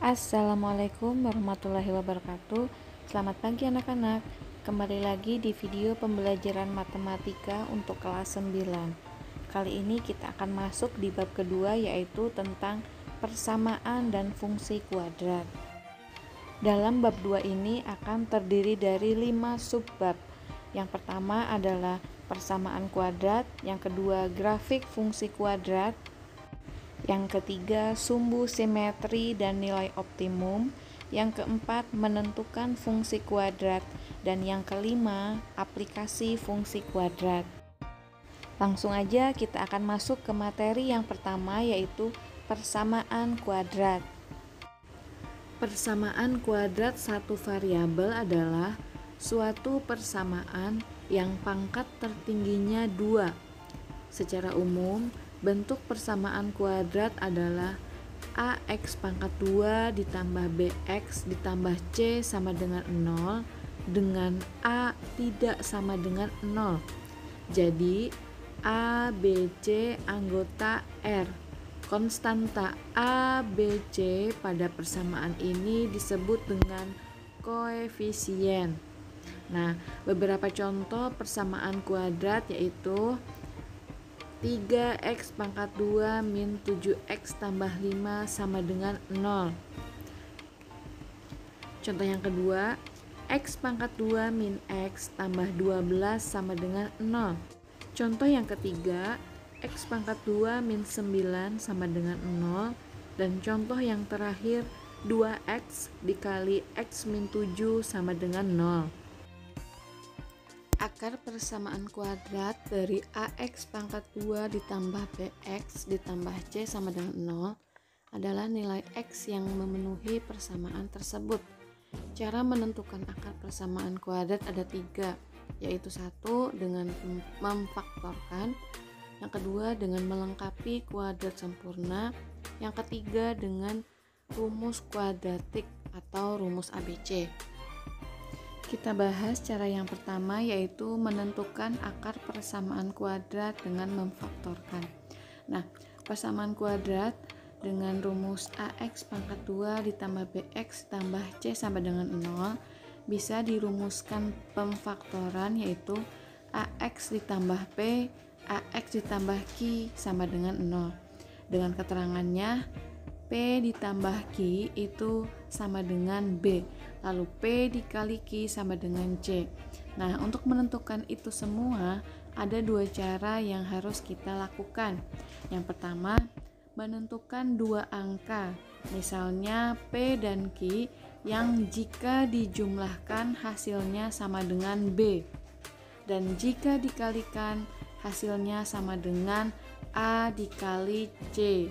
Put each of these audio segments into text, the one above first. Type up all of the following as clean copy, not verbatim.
Assalamualaikum warahmatullahi wabarakatuh. Selamat pagi anak-anak. Kembali lagi di video pembelajaran matematika untuk kelas 9. Kali ini kita akan masuk di bab kedua, yaitu tentang persamaan dan fungsi kuadrat. Dalam bab 2 ini akan terdiri dari 5 subbab. Yang pertama adalah persamaan kuadrat, yang kedua grafik fungsi kuadrat, yang ketiga sumbu simetri dan nilai optimum, yang keempat menentukan fungsi kuadrat, dan yang kelima aplikasi fungsi kuadrat. Langsung aja kita akan masuk ke materi yang pertama, yaitu persamaan kuadrat. Persamaan kuadrat satu variabel adalah suatu persamaan yang pangkat tertingginya 2. Secara umum, bentuk persamaan kuadrat adalah ax pangkat 2 ditambah bx ditambah c sama dengan 0 dengan a tidak sama dengan 0. Jadi a, b, c anggota R. Konstanta a, b, c pada persamaan ini disebut dengan koefisien. Nah, beberapa contoh persamaan kuadrat yaitu 3x pangkat 2 min 7x tambah 5 sama dengan 0. Contoh yang kedua, x pangkat 2 min x tambah 12 sama dengan 0. Contoh yang ketiga, x pangkat 2 min 9 sama dengan 0. Dan contoh yang terakhir, 2x dikali x min 7 sama dengan 0. Akar persamaan kuadrat dari ax pangkat 2 ditambah bx ditambah c sama dengan 0 adalah nilai x yang memenuhi persamaan tersebut. Cara menentukan akar persamaan kuadrat ada 3, yaitu 1 dengan memfaktorkan, yang kedua dengan melengkapi kuadrat sempurna, yang ketiga dengan rumus kuadratik atau rumus ABC. Kita bahas cara yang pertama, yaitu menentukan akar persamaan kuadrat dengan memfaktorkan. Nah, persamaan kuadrat dengan rumus ax pangkat 2 ditambah bx ditambah c sama dengan 0 bisa dirumuskan pemfaktoran, yaitu ax ditambah p, ax ditambah q sama dengan 0. Dengan keterangannya, P ditambah Q itu sama dengan B, lalu P dikali Q sama dengan C. Nah, untuk menentukan itu semua, ada 2 cara yang harus kita lakukan. Yang pertama, menentukan 2 angka, misalnya P dan Q, yang jika dijumlahkan hasilnya sama dengan B, dan jika dikalikan hasilnya sama dengan A dikali C.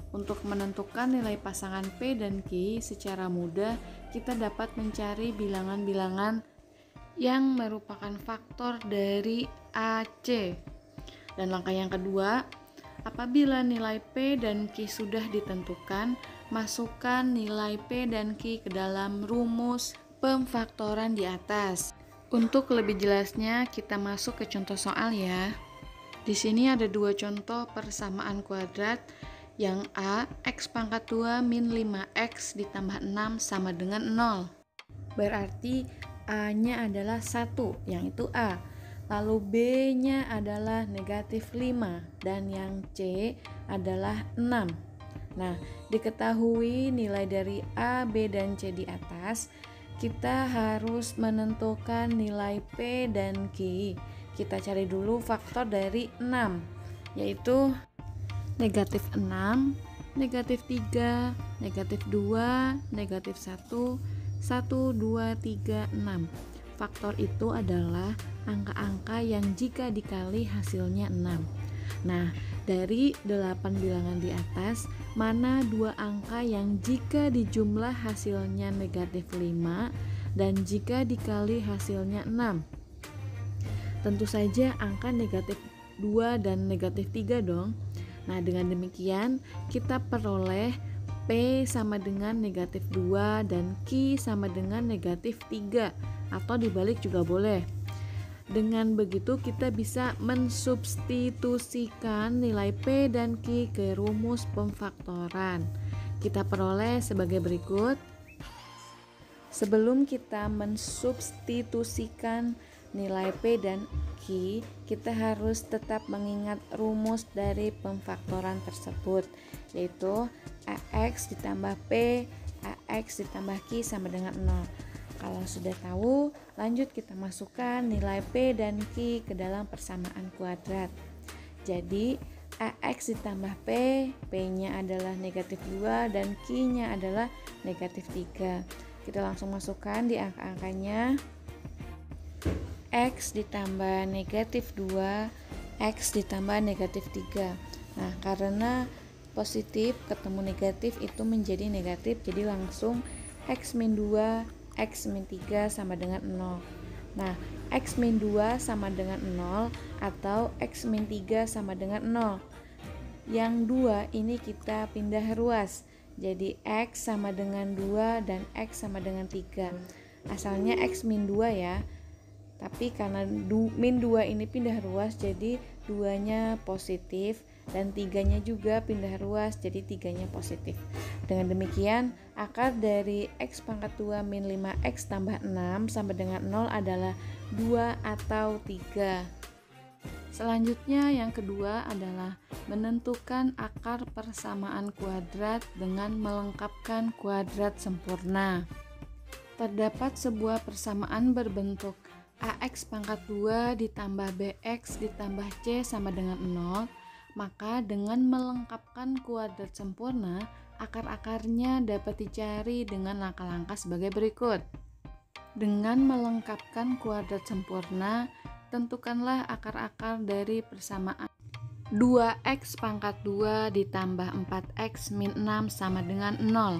Untuk menentukan nilai pasangan P dan Q secara mudah, kita dapat mencari bilangan-bilangan yang merupakan faktor dari AC. Dan langkah yang kedua, apabila nilai P dan Q sudah ditentukan, masukkan nilai P dan Q ke dalam rumus pemfaktoran di atas. Untuk lebih jelasnya, kita masuk ke contoh soal ya. Di sini ada 2 contoh persamaan kuadrat. Yang A, x pangkat 2 min 5x ditambah 6 sama dengan 0. Berarti A-nya adalah 1, yang itu A. Lalu B-nya adalah negatif 5, dan yang C adalah 6. Nah, diketahui nilai dari A, B, dan C di atas, kita harus menentukan nilai P dan Q. Kita cari dulu faktor dari 6, yaitu negatif 6, negatif 3, negatif 2, negatif 1, 1, 2, 3, 6. Faktor itu adalah angka-angka yang jika dikali hasilnya 6. Nah, dari 8 bilangan di atas, mana 2 angka yang jika dijumlah hasilnya negatif 5 dan jika dikali hasilnya 6? Tentu saja angka negatif 2 dan negatif 3 dong. Nah, dengan demikian kita peroleh P sama dengan negatif 2 dan Q sama dengan negatif 3, atau dibalik juga boleh. Dengan begitu kita bisa mensubstitusikan nilai P dan Q ke rumus pemfaktoran. Kita peroleh sebagai berikut. Sebelum kita mensubstitusikan nilai P dan Q, kita harus tetap mengingat rumus dari pemfaktoran tersebut, yaitu AX ditambah P, AX ditambah Q sama dengan 0. Kalau sudah tahu, lanjut kita masukkan nilai P dan Q ke dalam persamaan kuadrat. Jadi AX ditambah P, P-nya adalah negatif 2 dan Q-nya adalah negatif 3. Kita langsung masukkan di angka-angkanya. X ditambah negatif 2, X ditambah negatif 3. Nah, karena positif ketemu negatif itu menjadi negatif, jadi langsung X min 2, X min 3 sama dengan 0. Nah, X min 2 sama dengan 0 atau X min 3 sama dengan 0. Yang 2 ini kita pindah ruas. Jadi X sama dengan 2 dan X sama dengan 3. Asalnya X min 2 ya. Tapi karena min 2 ini pindah ruas, jadi 2-nya positif dan 3-nya juga pindah ruas, jadi 3-nya positif. Dengan demikian, akar dari X pangkat 2 min 5X tambah 6 sama dengan 0 adalah 2 atau 3. Selanjutnya yang kedua adalah menentukan akar persamaan kuadrat dengan melengkapkan kuadrat sempurna. Terdapat sebuah persamaan berbentuk AX pangkat 2 ditambah BX ditambah C sama dengan 0, maka dengan melengkapkan kuadrat sempurna, akar-akarnya dapat dicari dengan langkah-langkah sebagai berikut. Dengan melengkapkan kuadrat sempurna, tentukanlah akar-akar dari persamaan 2x pangkat 2 ditambah 4x min 6 sama dengan 0.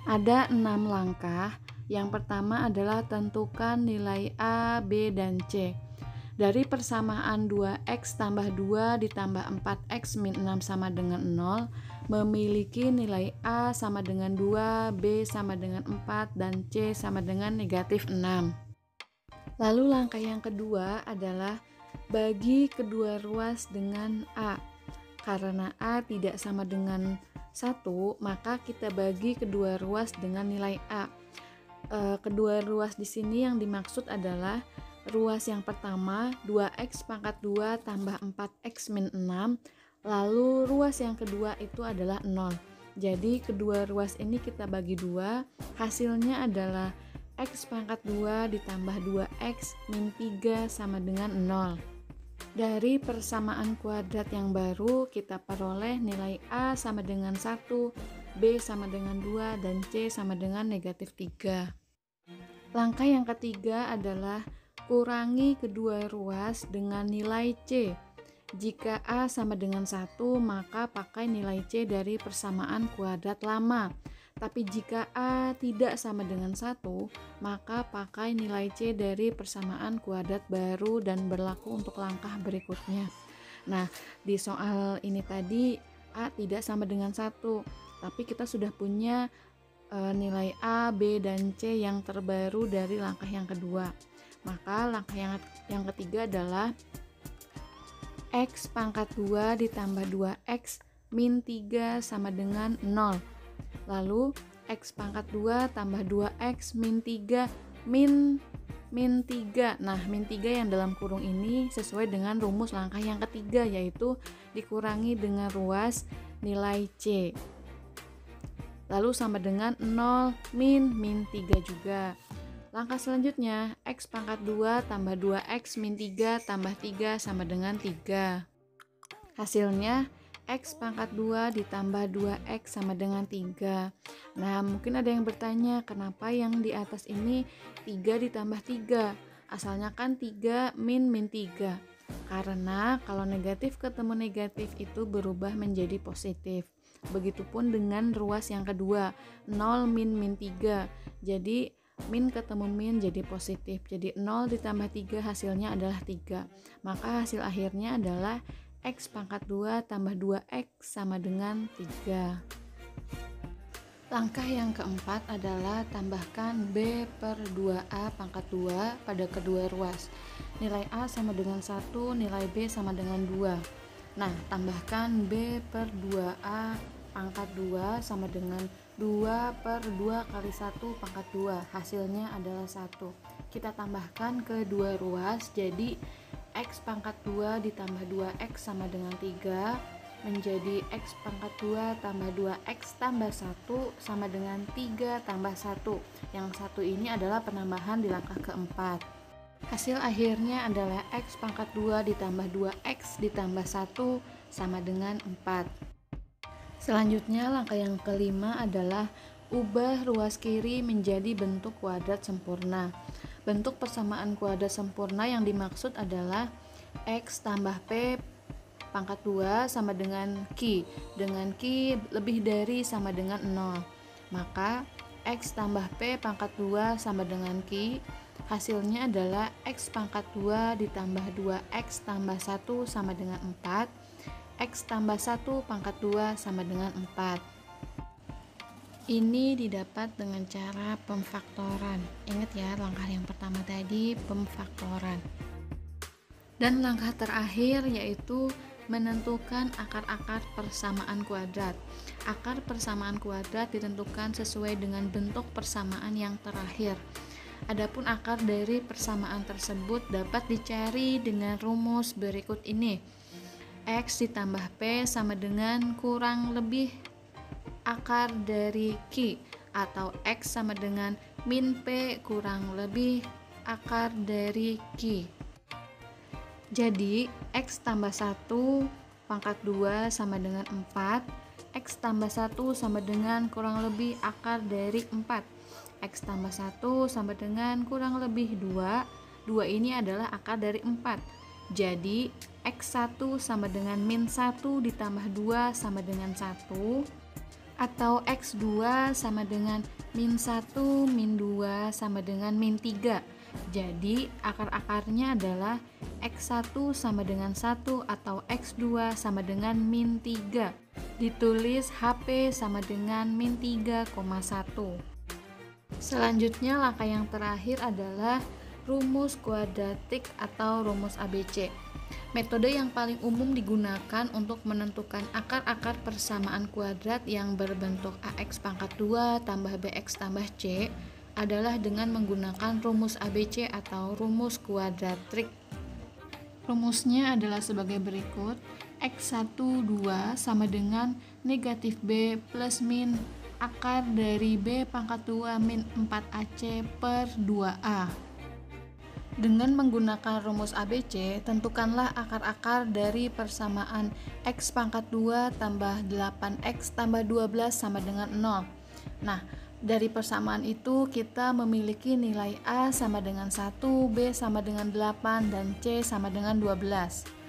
Ada 6 langkah. Yang pertama adalah tentukan nilai A, B, dan C. Dari persamaan 2x tambah 2 ditambah 4x min 6 sama dengan 0, memiliki nilai A sama dengan 2, B sama dengan 4, dan C sama dengan negatif 6. Lalu langkah yang kedua adalah bagi kedua ruas dengan A. Karena A tidak sama dengan 1, maka kita bagi kedua ruas dengan nilai A. Kedua ruas di sini yang dimaksud adalah ruas yang pertama 2x pangkat 2 tambah 4x min 6, lalu ruas yang kedua itu adalah 0. Jadi kedua ruas ini kita bagi 2, hasilnya adalah x pangkat 2 ditambah 2x min 3 sama dengan 0. Dari persamaan kuadrat yang baru kita peroleh nilai A sama dengan 1, B sama dengan 2, dan C sama dengan negatif 3. Langkah yang ketiga adalah kurangi kedua ruas dengan nilai C. Jika A sama dengan 1, maka pakai nilai C dari persamaan kuadrat lama. Tapi jika A tidak sama dengan 1, maka pakai nilai C dari persamaan kuadrat baru dan berlaku untuk langkah berikutnya. Nah, di soal ini tadi A tidak sama dengan 1, tapi kita sudah punya nilai A, B, dan C yang terbaru dari langkah yang kedua. Maka langkah yang ketiga adalah X pangkat 2 ditambah 2X min 3 sama dengan 0. Lalu X pangkat 2 tambah 2X min 3 min 3. Nah, min 3 yang dalam kurung ini sesuai dengan rumus langkah yang ketiga, yaitu dikurangi dengan ruas nilai C. Lalu sama dengan 0 min 3 juga. Langkah selanjutnya, X pangkat 2 tambah 2X min 3 tambah 3 sama dengan 3. Hasilnya, X pangkat 2 ditambah 2X sama dengan 3. Nah, mungkin ada yang bertanya, kenapa yang di atas ini 3 ditambah 3? Asalnya kan 3 min 3. Karena kalau negatif ketemu negatif itu berubah menjadi positif. Begitupun dengan ruas yang kedua, 0 min 3. Jadi min ketemu min jadi positif. Jadi 0 ditambah 3 hasilnya adalah 3. Maka hasil akhirnya adalah X pangkat 2 tambah 2X sama dengan 3. Langkah yang keempat adalah tambahkan B per 2A pangkat 2 pada kedua ruas. Nilai A sama dengan 1, nilai B sama dengan 2. Nah, tambahkan B per 2A pangkat 2 sama dengan 2 per 2 kali 1 pangkat 2, hasilnya adalah 1. Kita tambahkan ke dua ruas, jadi X pangkat 2 ditambah 2X sama dengan 3, menjadi X pangkat 2 tambah 2X tambah 1 sama dengan 3 tambah 1. Yang 1 ini adalah penambahan di langkah keempat. Hasil akhirnya adalah X pangkat 2 ditambah 2X ditambah 1 sama dengan 4. Selanjutnya langkah yang kelima adalah ubah ruas kiri menjadi bentuk kuadrat sempurna. Bentuk persamaan kuadrat sempurna yang dimaksud adalah X tambah P pangkat 2 sama dengan Q, dengan Q lebih dari sama dengan 0. Maka X tambah P pangkat 2 sama dengan Q, hasilnya adalah X pangkat 2 ditambah 2X tambah 1 sama dengan 4, X tambah 1 pangkat 2 sama dengan 4. Ini didapat dengan cara pemfaktoran. Ingat ya, langkah yang pertama tadi pemfaktoran. Dan langkah terakhir yaitu menentukan akar-akar persamaan kuadrat. Akar persamaan kuadrat ditentukan sesuai dengan bentuk persamaan yang terakhir. Adapun akar dari persamaan tersebut dapat dicari dengan rumus berikut ini. X ditambah P sama dengan kurang lebih akar dari Q, atau X sama dengan min P kurang lebih akar dari Q. Jadi X tambah 1 pangkat 2 sama dengan 4, X tambah 1 sama dengan kurang lebih akar dari 4, X tambah 1 sama dengan kurang lebih 2, 2 ini adalah akar dari 4. Jadi X1 sama dengan min 1 ditambah 2 sama dengan 1, atau X2 sama dengan min 1 min 2 sama dengan min 3. Jadi akar-akarnya adalah X1 sama dengan 1 atau X2 sama dengan min 3. Ditulis HP sama dengan min 3,1. Selanjutnya langkah yang terakhir adalah rumus kuadratik atau rumus ABC. Metode yang paling umum digunakan untuk menentukan akar-akar persamaan kuadrat yang berbentuk AX pangkat 2 tambah BX tambah C adalah dengan menggunakan rumus ABC atau rumus kuadratik. Rumusnya adalah sebagai berikut. X1 2 sama dengan negatif B plus min akar dari B pangkat 2 min 4AC per 2A. Dengan menggunakan rumus ABC, tentukanlah akar-akar dari persamaan X pangkat 2 tambah 8X tambah 12 sama dengan 0. Nah, dari persamaan itu kita memiliki nilai A sama dengan 1, B sama dengan 8, dan C sama dengan 12.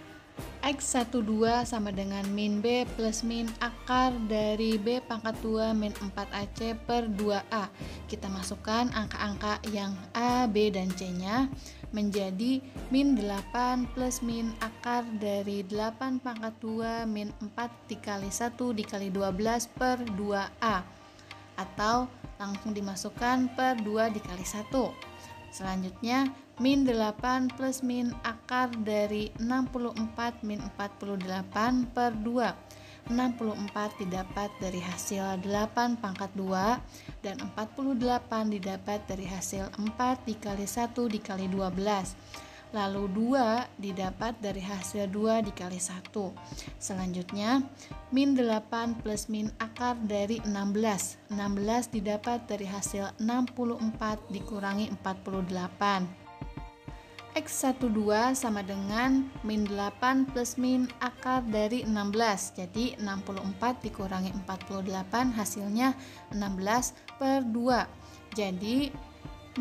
X12 sama dengan min B plus min akar dari B pangkat 2 min 4AC per 2A. Kita masukkan angka-angka yang A, B, dan C-nya menjadi min 8 plus min akar dari 8 pangkat 2 min 4 dikali 1 dikali 12 per 2A. Atau langsung dimasukkan per 2 dikali 1. Selanjutnya min 8 plus min akar dari 64 min 48 per 2. 64 didapat dari hasil 8 pangkat 2 dan 48 didapat dari hasil 4 dikali 1 dikali 12. Lalu 2 didapat dari hasil 2 dikali 1. Selanjutnya min 8 plus min akar dari 16. 16 didapat dari hasil 64 dikurangi 48. X12 sama dengan min 8 plus min akar dari 16. Jadi 64 dikurangi 48 hasilnya 16 per 2. Jadi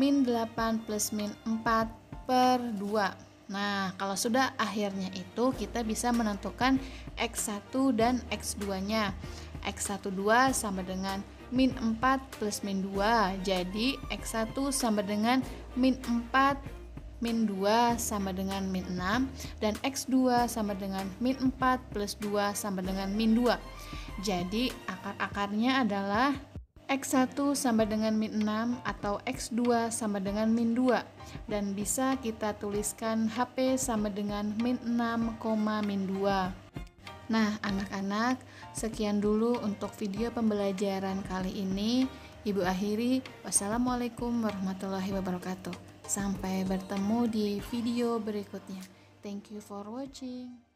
min 8 plus min 4 per 2. Nah, kalau sudah akhirnya itu kita bisa menentukan X1 dan X2-nya. X12 sama dengan min 4 plus min 2. Jadi X1 sama dengan min 4 min 2 sama dengan min 6, dan X2 sama dengan min 4 plus 2 sama dengan min 2. Jadi akar-akarnya adalah X1 sama dengan min 6 atau X2 sama dengan min 2, dan bisa kita tuliskan HP sama dengan min 6, min 2. Nah, anak-anak, sekian dulu untuk video pembelajaran kali ini. Ibu akhiri, wassalamualaikum warahmatullahi wabarakatuh. Sampai bertemu di video berikutnya. Thank you for watching.